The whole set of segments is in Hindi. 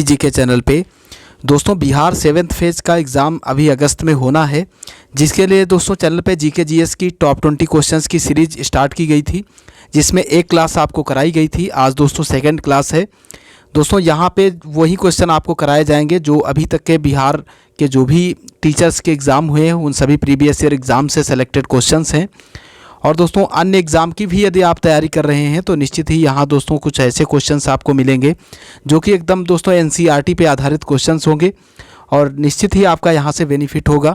जी के चैनल पे। दोस्तों बिहार 7th फेज़ का एग्ज़ाम अभी अगस्त में होना है, जिसके लिए दोस्तों चैनल पे जीके जीएस की टॉप 20 क्वेश्चंस की सीरीज स्टार्ट की गई थी, जिसमें एक क्लास आपको कराई गई थी। आज दोस्तों सेकंड क्लास है। दोस्तों यहाँ पे वही क्वेश्चन आपको कराए जाएंगे जो अभी तक के बिहार के जो भी टीचर्स के एग्ज़ाम हुए हैं उन सभी प्रीवियस ईयर एग्ज़ाम से सेलेक्टेड क्वेश्चंस हैं। और दोस्तों अन्य एग्ज़ाम की भी यदि आप तैयारी कर रहे हैं तो निश्चित ही यहाँ दोस्तों कुछ ऐसे क्वेश्चंस आपको मिलेंगे जो कि एकदम दोस्तों एनसीईआरटी पे आधारित क्वेश्चंस होंगे और निश्चित ही आपका यहाँ से बेनिफिट होगा।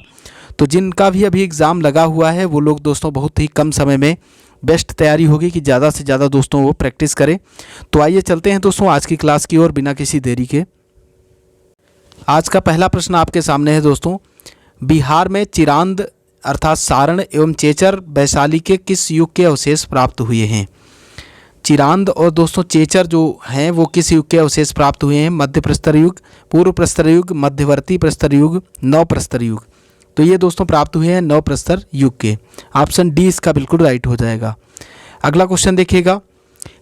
तो जिनका भी अभी एग्ज़ाम लगा हुआ है वो लोग दोस्तों बहुत ही कम समय में बेस्ट तैयारी होगी कि ज़्यादा से ज़्यादा दोस्तों वो प्रैक्टिस करें। तो आइए चलते हैं दोस्तों आज की क्लास की ओर बिना किसी देरी के। आज का पहला प्रश्न आपके सामने है दोस्तों, बिहार में चिरांद अर्थात सारण एवं चेचर वैशाली के किस युग के अवशेष प्राप्त हुए हैं। चिरांद और दोस्तों चेचर जो हैं वो किस युग के अवशेष प्राप्त हुए हैं। मध्य प्रस्तर युग, पूर्व प्रस्तर युग, मध्यवर्ती प्रस्तर युग, नव प्रस्तर युग। तो ये दोस्तों प्राप्त हुए हैं नव प्रस्तर युग के। ऑप्शन डी इसका बिल्कुल राइट हो जाएगा। अगला क्वेश्चन देखिएगा,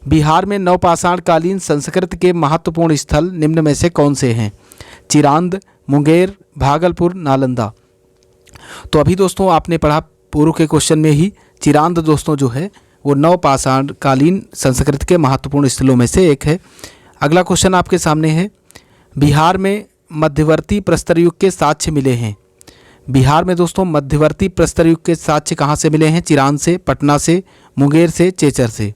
बिहार में नवपाषाण कालीन संस्कृत के महत्वपूर्ण स्थल निम्न में से कौन से हैं। चिरांद, मुंगेर, भागलपुर, नालंदा। तो अभी दोस्तों आपने पढ़ा पूर्व के क्वेश्चन में ही, चिरांद दोस्तों जो है वो नवपाषाण कालीन संस्कृत के महत्वपूर्ण स्थलों में से एक है। अगला क्वेश्चन आपके सामने है, बिहार में मध्यवर्ती प्रस्तर युग के साक्ष्य मिले हैं। बिहार में दोस्तों मध्यवर्ती प्रस्तर युग के साक्ष्य कहाँ से मिले हैं। चिरांद से, पटना से, मुंगेर से, चेचर से।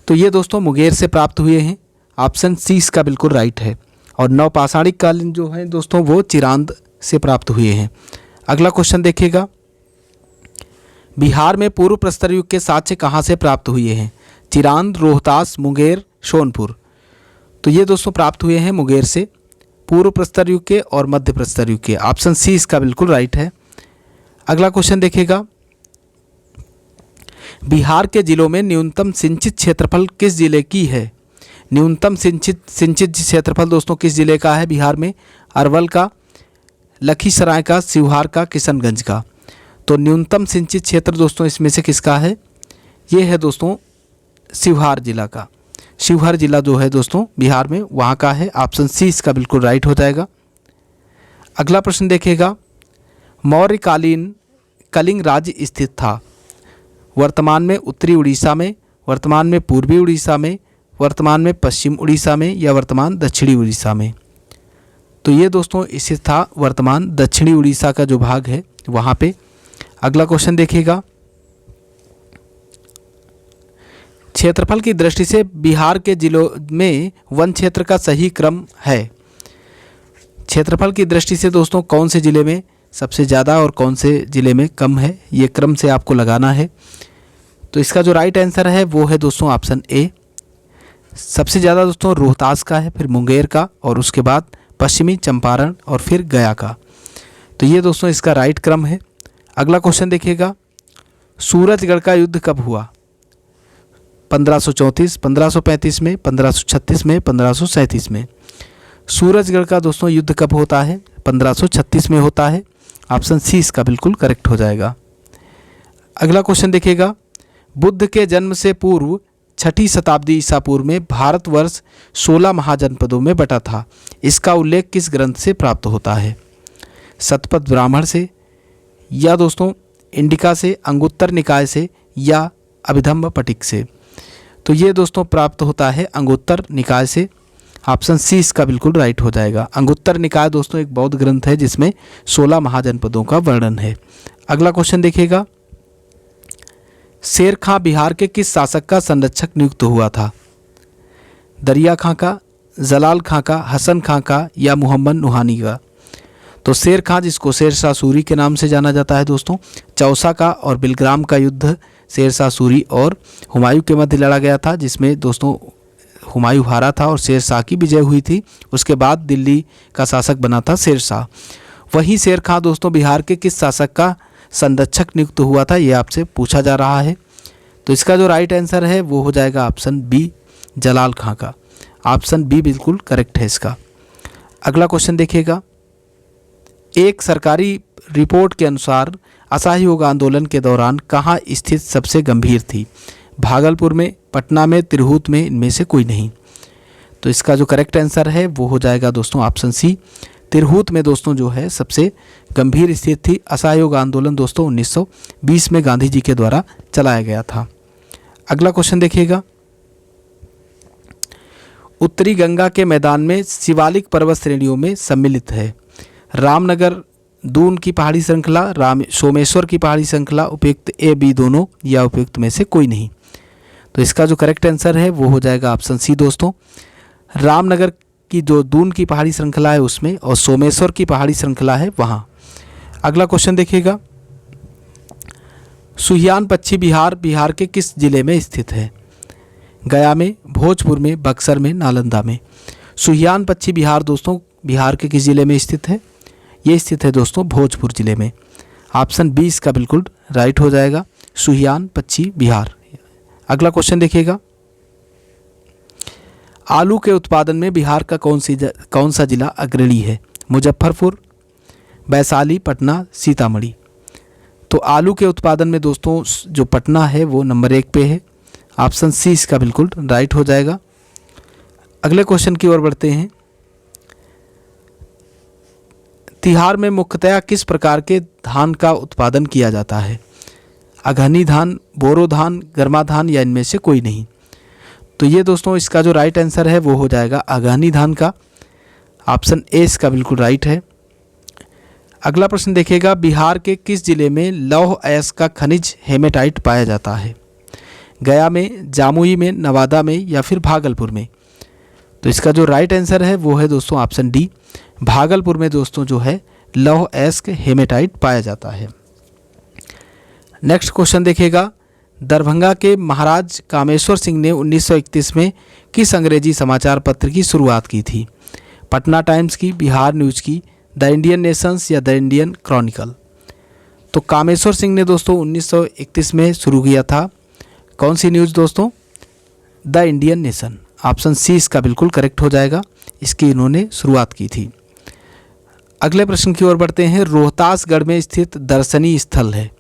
तो ये दोस्तों मुंगेर से प्राप्त हुए हैं। ऑप्शन सी इसका बिल्कुल राइट है। और नवपाषाणिक कालीन जो है दोस्तों वो चिरांद से प्राप्त हुए हैं। अगला क्वेश्चन देखिएगा, बिहार में पूर्व प्रस्तर युग के साक्ष्य कहाँ से प्राप्त हुए हैं। चिरांद, रोहतास, मुंगेर, सोनपुर। तो ये दोस्तों प्राप्त हुए हैं मुंगेर से, पूर्व प्रस्तर युग के और मध्य प्रस्तर युग के। ऑप्शन सी इसका बिल्कुल राइट है। अगला क्वेश्चन देखिएगा, बिहार के जिलों में न्यूनतम सिंचित क्षेत्रफल किस जिले की है। न्यूनतम सिंचित क्षेत्रफल दोस्तों किस जिले का है बिहार में। अरवल का, लखीसराय का, शिवहर का, किशनगंज का। तो न्यूनतम सिंचित क्षेत्र दोस्तों इसमें से किसका है। ये है दोस्तों शिवहर जिला का। शिवहर जिला जो है दोस्तों बिहार में वहाँ का है। ऑप्शन सी इसका बिल्कुल राइट हो जाएगा। अगला प्रश्न देखिएगा, मौर्यकालीन कलिंग राज्य स्थित था। वर्तमान में उत्तरी उड़ीसा में, वर्तमान में पूर्वी उड़ीसा में, वर्तमान में पश्चिम उड़ीसा में या वर्तमान दक्षिणी उड़ीसा में। तो ये दोस्तों स्थित था वर्तमान दक्षिणी उड़ीसा का जो भाग है वहाँ पे। अगला क्वेश्चन देखिएगा, क्षेत्रफल की दृष्टि से बिहार के जिलों में वन क्षेत्र का सही क्रम है। क्षेत्रफल की दृष्टि से दोस्तों कौन से ज़िले में सबसे ज़्यादा और कौन से ज़िले में कम है, ये क्रम से आपको लगाना है। तो इसका जो राइट आंसर है वो है दोस्तों ऑप्शन ए। सबसे ज़्यादा दोस्तों रोहतास का है, फिर मुंगेर का और उसके बाद पश्चिमी चंपारण और फिर गया का। तो ये दोस्तों इसका राइट क्रम है। अगला क्वेश्चन देखिएगा, सूरजगढ़ का युद्ध कब हुआ। 1534, 1535 में, 1536 में, 1537 में। सूरजगढ़ का दोस्तों युद्ध कब होता है। 1536 में होता है। ऑप्शन सी इसका बिल्कुल करेक्ट हो जाएगा। अगला क्वेश्चन देखिएगा, बुद्ध के जन्म से पूर्व 6ठी शताब्दी ईसा पूर्व में भारतवर्ष 16 महाजनपदों में बटा था। इसका उल्लेख किस ग्रंथ से प्राप्त होता है। शतपथ ब्राह्मण से, या दोस्तों इंडिका से, अंगुत्तर निकाय से या अभिधम्म पटिक से। तो ये दोस्तों प्राप्त होता है अंगुत्तर निकाय से। ऑप्शन सी इसका बिल्कुल राइट हो जाएगा। अंगुत्तर निकाय दोस्तों एक बौद्ध ग्रंथ है जिसमें 16 महाजनपदों का वर्णन है। अगला क्वेश्चन देखिएगा, शेर खां बिहार के किस शासक का संरक्षक नियुक्त हुआ था। दरिया खां का, जलाल खां का, हसन खां का या मोहम्मद नुहानी का। तो शेर खां जिसको शेरशाह सूरी के नाम से जाना जाता है दोस्तों, चौसा का और बिलग्राम का युद्ध शेरशाह सूरी और हुमायूं के मध्य लड़ा गया था, जिसमें दोस्तों हुमायूं हारा था और शेरशाह की विजय हुई थी। उसके बाद दिल्ली का शासक बना था शेरशाह। वही शेर खां दोस्तों बिहार के किस शासक का संरक्षक नियुक्त हुआ था, ये आपसे पूछा जा रहा है। तो इसका जो राइट आंसर है वो हो जाएगा ऑप्शन बी, जलाल खां का। ऑप्शन बी बिल्कुल करेक्ट है इसका। अगला क्वेश्चन देखिएगा, एक सरकारी रिपोर्ट के अनुसार असहयोग आंदोलन के दौरान कहाँ स्थिति सबसे गंभीर थी। भागलपुर में, पटना में, तिरहुत में, इनमें से कोई नहीं। तो इसका जो करेक्ट आंसर है वो हो जाएगा दोस्तों ऑप्शन सी। तिरहुत में दोस्तों जो है सबसे गंभीर स्थिति थी। असहयोग आंदोलन दोस्तों 1920 में गांधी जी के द्वारा चलाया गया था। अगला क्वेश्चन देखिएगा, उत्तरी गंगा के मैदान में शिवालिक पर्वत श्रेणियों में सम्मिलित है। रामनगर, दून की पहाड़ी श्रृंखला, सोमेश्वर की पहाड़ी श्रृंखला, उपयुक्त ए बी दोनों या उपयुक्त में से कोई नहीं। तो इसका जो करेक्ट आंसर है वो हो जाएगा ऑप्शन सी दोस्तों। रामनगर की जो दून की पहाड़ी श्रृंखला है उसमें, और सोमेश्वर की पहाड़ी श्रृंखला है वहाँ। अगला क्वेश्चन देखिएगा, सुहियान पश्चिमी बिहार बिहार के किस जिले में स्थित है? गया में, भोजपुर में, बक्सर में, नालंदा में। सुहियान पश्चिमी बिहार दोस्तों बिहार के किस जिले में स्थित है? ये स्थित है दोस्तों भोजपुर जिले में। ऑप्शन बी इसका बिल्कुल राइट हो जाएगा, सुहियान पश्चिमी बिहार। अगला क्वेश्चन देखिएगा, आलू के उत्पादन में बिहार का कौन सा जिला अग्रणी है? मुजफ्फरपुर, वैशाली, पटना, सीतामढ़ी। तो आलू के उत्पादन में दोस्तों जो पटना है वो नंबर 1 पे है। ऑप्शन सी इसका बिल्कुल राइट हो जाएगा। अगले क्वेश्चन की ओर बढ़ते हैं, तिहार में मुख्यतया किस प्रकार के धान का उत्पादन किया जाता है? अगहनी धान, बोरो धान, गर्मा धान या इनमें से कोई नहीं। तो ये दोस्तों इसका जो राइट आंसर है वो हो जाएगा अगहनी धान का। ऑप्शन ए इसका बिल्कुल राइट है। अगला प्रश्न देखिएगा, बिहार के किस जिले में लौह अयस्क का खनिज हेमेटाइट पाया जाता है? गया में, जामुई में, नवादा में या फिर भागलपुर में। तो इसका जो राइट आंसर है वो है दोस्तों ऑप्शन डी, भागलपुर में दोस्तों जो है लौह अयस्क हेमेटाइट पाया जाता है। नेक्स्ट क्वेश्चन देखिएगा, दरभंगा के महाराज कामेश्वर सिंह ने 1931 में किस अंग्रेजी समाचार पत्र की शुरुआत की थी? पटना टाइम्स की, बिहार न्यूज़ की, द इंडियन नेशंस या द इंडियन क्रॉनिकल। तो कामेश्वर सिंह ने दोस्तों 1931 में शुरू किया था कौन सी न्यूज़ दोस्तों? The Indian nation. Option C इसका बिल्कुल करेक्ट हो जाएगा, इसकी इन्होंने शुरुआत की थी। अगले प्रश्न की ओर बढ़ते हैं, रोहतासगढ़ में स्थित दर्शनीय स्थल है।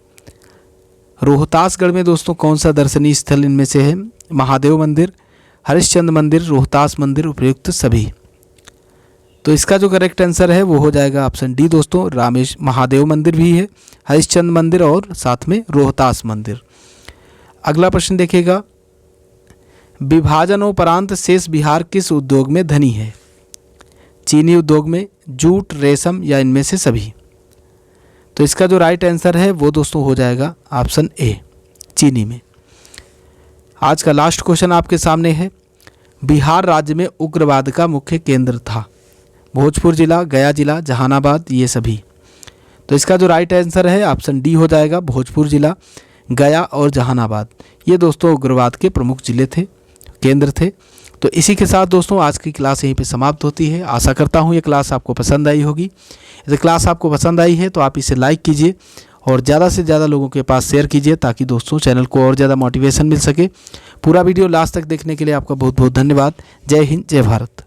रोहतासगढ़ में दोस्तों कौन सा दर्शनीय स्थल इनमें से है? महादेव मंदिर, हरिश्चंद्र मंदिर, रोहतास मंदिर, उपयुक्त सभी। तो इसका जो करेक्ट आंसर है वो हो जाएगा ऑप्शन डी दोस्तों, महादेव मंदिर भी है, हरिश्चंद्र मंदिर और साथ में रोहतास मंदिर। अगला प्रश्न देखिएगा, विभाजनोपरांत शेष बिहार किस उद्योग में धनी है? चीनी उद्योग में, जूट, रेशम या इनमें से सभी। तो इसका जो राइट आंसर है वो दोस्तों हो जाएगा ऑप्शन ए, चीनी में। आज का लास्ट क्वेश्चन आपके सामने है, बिहार राज्य में उग्रवाद का मुख्य केंद्र था? भोजपुर जिला, गया जिला, जहानाबाद, ये सभी। तो इसका जो राइट आंसर है ऑप्शन डी हो जाएगा, भोजपुर जिला, गया और जहानाबाद। ये दोस्तों उग्रवाद के प्रमुख जिले थे, केंद्र थे। तो इसी के साथ दोस्तों आज की क्लास यहीं पे समाप्त होती है। आशा करता हूँ ये क्लास आपको पसंद आई होगी। यदि क्लास आपको पसंद आई है तो आप इसे लाइक कीजिए और ज़्यादा से ज़्यादा लोगों के पास शेयर कीजिए, ताकि दोस्तों चैनल को और ज़्यादा मोटिवेशन मिल सके। पूरा वीडियो लास्ट तक देखने के लिए आपका बहुत बहुत धन्यवाद। जय हिंद, जय भारत।